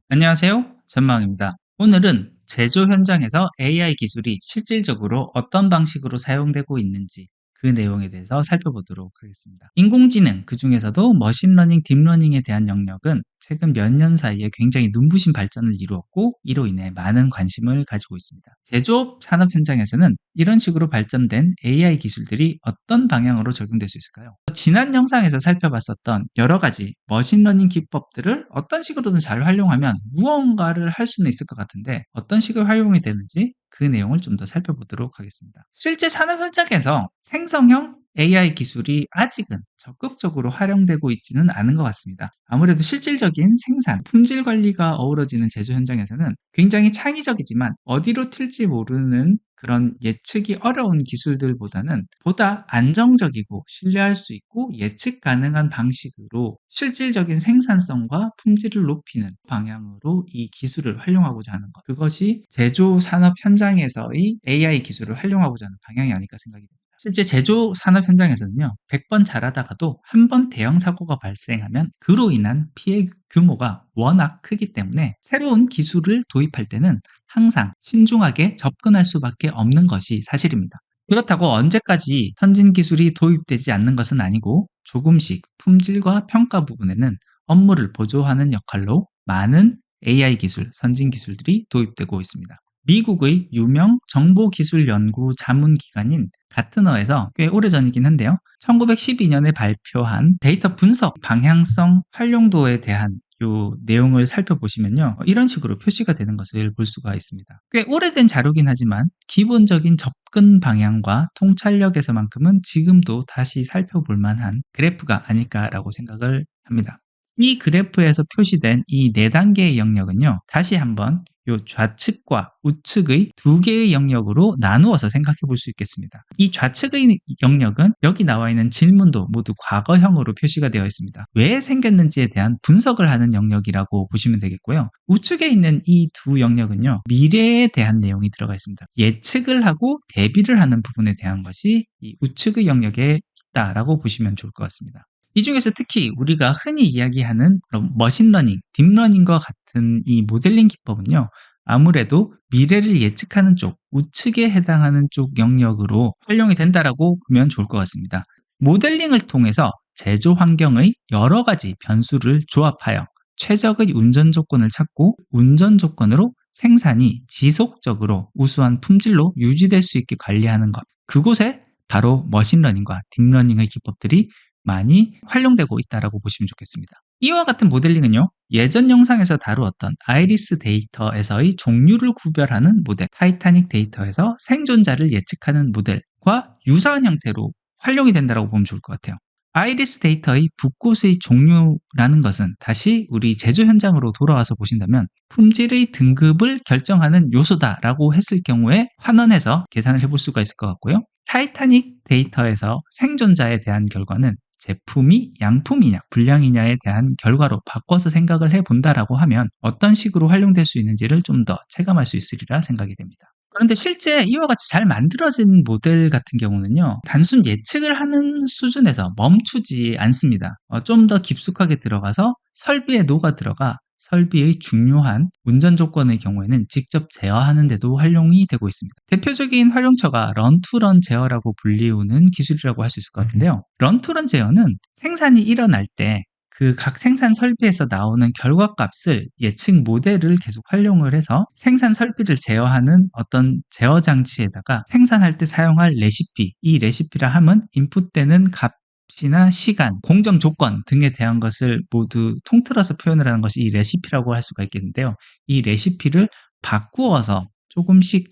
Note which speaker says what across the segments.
Speaker 1: 안녕하세요. 전망입니다. 오늘은 제조 현장에서 AI 기술이 실질적으로 어떤 방식으로 사용되고 있는지 그 내용에 대해서 살펴보도록 하겠습니다. 인공지능, 그 중에서도 머신러닝, 딥러닝에 대한 영역은 최근 몇 년 사이에 굉장히 눈부신 발전을 이루었고 이로 인해 많은 관심을 가지고 있습니다. 제조업 산업 현장에서는 이런 식으로 발전된 AI 기술들이 어떤 방향으로 적용될 수 있을까요? 지난 영상에서 살펴봤었던 여러 가지 머신러닝 기법들을 어떤 식으로든 잘 활용하면 무언가를 할 수는 있을 것 같은데 어떤 식으로 활용이 되는지 그 내용을 좀 더 살펴보도록 하겠습니다. 실제 산업 현장에서 생성형 AI 기술이 아직은 적극적으로 활용되고 있지는 않은 것 같습니다. 아무래도 실질적인 생산, 품질 관리가 어우러지는 제조 현장에서는 굉장히 창의적이지만 어디로 튈지 모르는 그런 예측이 어려운 기술들보다는 보다 안정적이고 신뢰할 수 있고 예측 가능한 방식으로 실질적인 생산성과 품질을 높이는 방향으로 이 기술을 활용하고자 하는 것. 그것이 제조 산업 현장에서의 AI 기술을 활용하고자 하는 방향이 아닐까 생각이 듭니다. 실제 제조 산업 현장에서는요, 100번 잘하다가도 한 번 대형 사고가 발생하면 그로 인한 피해 규모가 워낙 크기 때문에 새로운 기술을 도입할 때는 항상 신중하게 접근할 수밖에 없는 것이 사실입니다. 그렇다고 언제까지 선진 기술이 도입되지 않는 것은 아니고 조금씩 품질과 평가 부분에는 업무를 보조하는 역할로 많은 AI 기술, 선진 기술들이 도입되고 있습니다. 미국의 유명 정보기술연구 자문기관인 가트너에서 꽤 오래전이긴 한데요. 1912년에 발표한 데이터 분석 방향성 활용도에 대한 요 내용을 살펴보시면요. 이런 식으로 표시가 되는 것을 볼 수가 있습니다. 꽤 오래된 자료긴 하지만 기본적인 접근 방향과 통찰력에서만큼은 지금도 다시 살펴볼 만한 그래프가 아닐까라고 생각을 합니다. 이 그래프에서 표시된 이 네 단계의 영역은요. 다시 한번 요 좌측과 우측의 두 개의 영역으로 나누어서 생각해 볼 수 있겠습니다. 이 좌측의 영역은 여기 나와 있는 질문도 모두 과거형으로 표시가 되어 있습니다. 왜 생겼는지에 대한 분석을 하는 영역이라고 보시면 되겠고요. 우측에 있는 이 두 영역은요. 미래에 대한 내용이 들어가 있습니다. 예측을 하고 대비를 하는 부분에 대한 것이 이 우측의 영역에 있다라고 보시면 좋을 것 같습니다. 이 중에서 특히 우리가 흔히 이야기하는 머신러닝, 딥러닝과 같은 이 모델링 기법은요. 아무래도 미래를 예측하는 쪽, 우측에 해당하는 쪽 영역으로 활용이 된다라고 보면 좋을 것 같습니다. 모델링을 통해서 제조 환경의 여러 가지 변수를 조합하여 최적의 운전 조건을 찾고 운전 조건으로 생산이 지속적으로 우수한 품질로 유지될 수 있게 관리하는 것. 그곳에 바로 머신러닝과 딥러닝의 기법들이 많이 활용되고 있다고 보시면 좋겠습니다. 이와 같은 모델링은요, 예전 영상에서 다루었던 아이리스 데이터에서의 종류를 구별하는 모델, 타이타닉 데이터에서 생존자를 예측하는 모델과 유사한 형태로 활용이 된다고 보면 좋을 것 같아요. 아이리스 데이터의 붓꽃의 종류라는 것은 다시 우리 제조 현장으로 돌아와서 보신다면 품질의 등급을 결정하는 요소다라고 했을 경우에 환원해서 계산을 해볼 수가 있을 것 같고요. 타이타닉 데이터에서 생존자에 대한 결과는 제품이 양품이냐 불량이냐에 대한 결과로 바꿔서 생각을 해본다라고 하면 어떤 식으로 활용될 수 있는지를 좀 더 체감할 수 있으리라 생각이 됩니다. 그런데 실제 이와 같이 잘 만들어진 모델 같은 경우는요, 단순 예측을 하는 수준에서 멈추지 않습니다. 좀 더 깊숙하게 들어가서 설비에 녹아 들어가 설비의 중요한 운전 조건의 경우에는 직접 제어하는 데도 활용이 되고 있습니다. 대표적인 활용처가 런투런 제어라고 불리우는 기술이라고 할 수 있을 것 같은데요. 런투런 제어는 생산이 일어날 때 그 각 생산 설비에서 나오는 결과값을 예측 모델을 계속 활용을 해서 생산 설비를 제어하는 어떤 제어 장치에다가 생산할 때 사용할 레시피, 이 레시피라 함은 인풋되는 값이나 시간, 공정 조건 등에 대한 것을 모두 통틀어서 표현을 하는 것이 이 레시피라고 할 수가 있겠는데요. 이 레시피를 바꾸어서 조금씩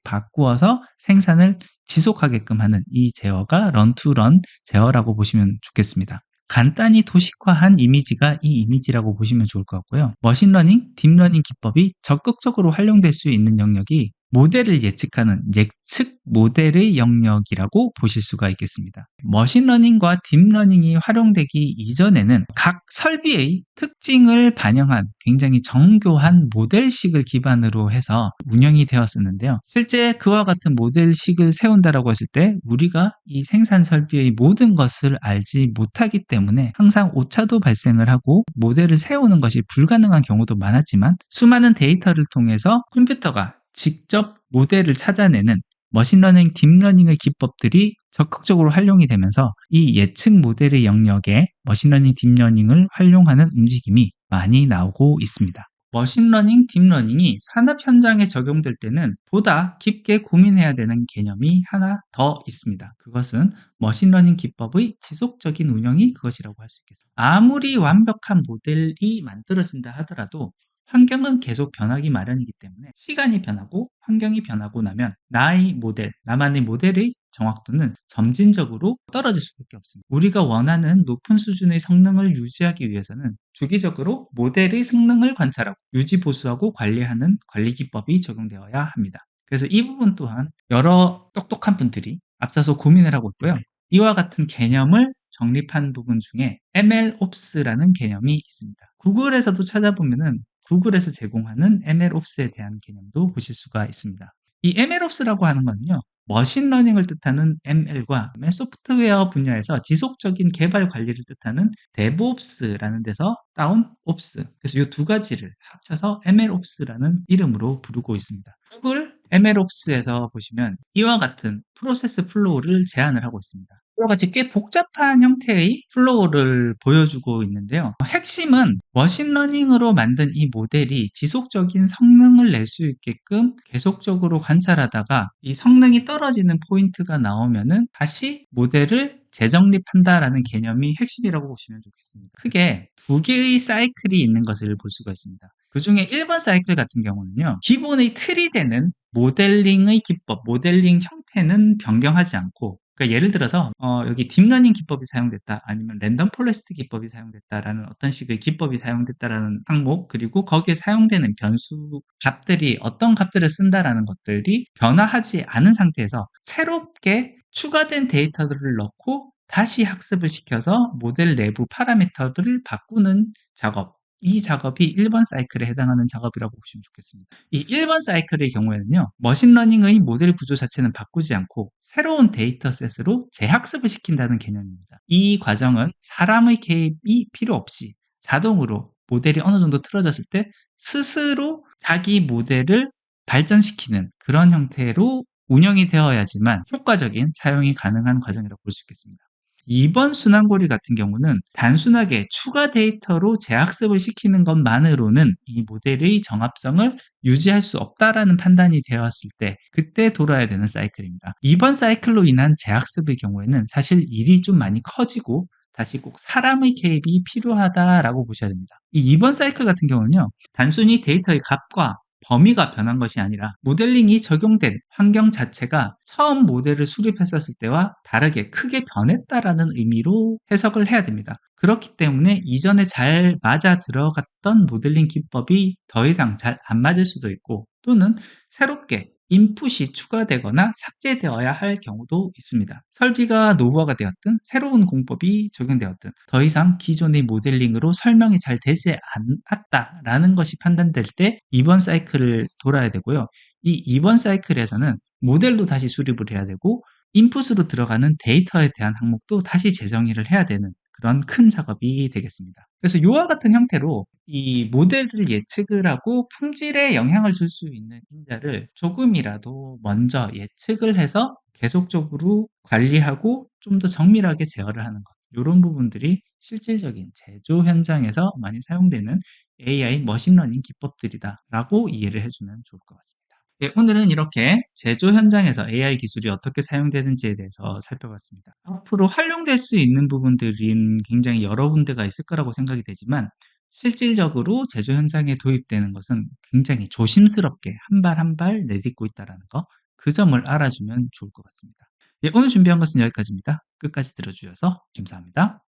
Speaker 1: 바꾸어서 생산을 지속하게끔 하는 이 제어가 런투런 제어라고 보시면 좋겠습니다. 간단히 도식화한 이미지가 이 이미지라고 보시면 좋을 것 같고요. 머신러닝, 딥러닝 기법이 적극적으로 활용될 수 있는 영역이 모델을 예측하는 예측 모델의 영역이라고 보실 수가 있겠습니다. 머신러닝과 딥러닝이 활용되기 이전에는 각 설비의 특징을 반영한 굉장히 정교한 모델식을 기반으로 해서 운영이 되었었는데요. 실제 그와 같은 모델식을 세운다라고 했을 때 우리가 이 생산 설비의 모든 것을 알지 못하기 때문에 항상 오차도 발생을 하고 모델을 세우는 것이 불가능한 경우도 많았지만, 수많은 데이터를 통해서 컴퓨터가 직접 모델을 찾아내는 머신러닝, 딥러닝의 기법들이 적극적으로 활용이 되면서 이 예측 모델의 영역에 머신러닝, 딥러닝을 활용하는 움직임이 많이 나오고 있습니다. 머신러닝, 딥러닝이 산업 현장에 적용될 때는 보다 깊게 고민해야 되는 개념이 하나 더 있습니다. 그것은 머신러닝 기법의 지속적인 운영이 그것이라고 할 수 있겠습니다. 아무리 완벽한 모델이 만들어진다 하더라도 환경은 계속 변하기 마련이기 때문에 시간이 변하고 환경이 변하고 나면 나만의 모델의 정확도는 점진적으로 떨어질 수밖에 없습니다. 우리가 원하는 높은 수준의 성능을 유지하기 위해서는 주기적으로 모델의 성능을 관찰하고 유지 보수하고 관리하는 관리 기법이 적용되어야 합니다. 그래서 이 부분 또한 여러 똑똑한 분들이 앞서서 고민을 하고 있고요. 이와 같은 개념을 정립한 부분 중에 MLOps라는 개념이 있습니다. 구글에서도 찾아보면은 구글에서 제공하는 MLOps에 대한 개념도 보실 수가 있습니다. 이 MLOps라고 하는 거는요, 머신러닝을 뜻하는 ML과 소프트웨어 분야에서 지속적인 개발 관리를 뜻하는 DevOps라는 데서 따온 Ops, 그래서 이 두 가지를 합쳐서 MLOps라는 이름으로 부르고 있습니다. 구글 MLOps에서 보시면 이와 같은 프로세스 플로우를 제안을 하고 있습니다. 여러 가지 꽤 복잡한 형태의 플로우를 보여주고 있는데요. 핵심은 머신러닝으로 만든 이 모델이 지속적인 성능을 낼 수 있게끔 계속적으로 관찰하다가 이 성능이 떨어지는 포인트가 나오면은 다시 모델을 재정립한다라는 개념이 핵심이라고 보시면 좋겠습니다. 크게 두 개의 사이클이 있는 것을 볼 수가 있습니다. 그 중에 1번 사이클 같은 경우는요, 기본의 틀이 되는 모델링의 기법, 모델링 형태는 변경하지 않고, 그러니까 예를 들어서 여기 딥러닝 기법이 사용됐다, 아니면 랜덤 포레스트 기법이 사용됐다라는 어떤 식의 기법이 사용됐다라는 항목, 그리고 거기에 사용되는 변수 값들이 어떤 값들을 쓴다라는 것들이 변화하지 않은 상태에서 새롭게 추가된 데이터들을 넣고 다시 학습을 시켜서 모델 내부 파라미터들을 바꾸는 작업, 이 작업이 1번 사이클에 해당하는 작업이라고 보시면 좋겠습니다. 이 1번 사이클의 경우에는요, 머신러닝의 모델 구조 자체는 바꾸지 않고 새로운 데이터셋으로 재학습을 시킨다는 개념입니다. 이 과정은 사람의 개입이 필요 없이 자동으로 모델이 어느 정도 틀어졌을 때 스스로 자기 모델을 발전시키는 그런 형태로 운영이 되어야지만 효과적인 사용이 가능한 과정이라고 볼 수 있겠습니다. 2번 순환고리 같은 경우는 단순하게 추가 데이터로 재학습을 시키는 것만으로는 이 모델의 정합성을 유지할 수 없다라는 판단이 되었을 때 그때 돌아야 되는 사이클입니다. 2번 사이클로 인한 재학습의 경우에는 사실 일이 좀 많이 커지고 다시 꼭 사람의 개입이 필요하다라고 보셔야 됩니다. 이 2번 사이클 같은 경우는요, 단순히 데이터의 값과 범위가 변한 것이 아니라 모델링이 적용된 환경 자체가 처음 모델을 수립했었을 때와 다르게 크게 변했다라는 의미로 해석을 해야 됩니다. 그렇기 때문에 이전에 잘 맞아 들어갔던 모델링 기법이 더 이상 잘 안 맞을 수도 있고, 또는 새롭게 인풋이 추가되거나 삭제되어야 할 경우도 있습니다. 설비가 노후화가 되었든 새로운 공법이 적용되었든 더 이상 기존의 모델링으로 설명이 잘 되지 않았다라는 것이 판단될 때 2번 사이클을 돌아야 되고요. 이 2번 사이클에서는 모델도 다시 수립을 해야 되고 인풋으로 들어가는 데이터에 대한 항목도 다시 재정의를 해야 되는 그런 큰 작업이 되겠습니다. 그래서 이와 같은 형태로 이 모델을 예측을 하고 품질에 영향을 줄 수 있는 인자를 조금이라도 먼저 예측을 해서 계속적으로 관리하고 좀 더 정밀하게 제어를 하는 것, 이런 부분들이 실질적인 제조 현장에서 많이 사용되는 AI 머신러닝 기법들이다라고 이해를 해주면 좋을 것 같습니다. 네, 오늘은 이렇게 제조 현장에서 AI 기술이 어떻게 사용되는지에 대해서 살펴봤습니다. 앞으로 활용될 수 있는 부분들은 굉장히 여러 군데가 있을 거라고 생각이 되지만, 실질적으로 제조 현장에 도입되는 것은 굉장히 조심스럽게 한 발 한 발 내딛고 있다는 거, 그 점을 알아주면 좋을 것 같습니다. 네, 오늘 준비한 것은 여기까지입니다. 끝까지 들어주셔서 감사합니다.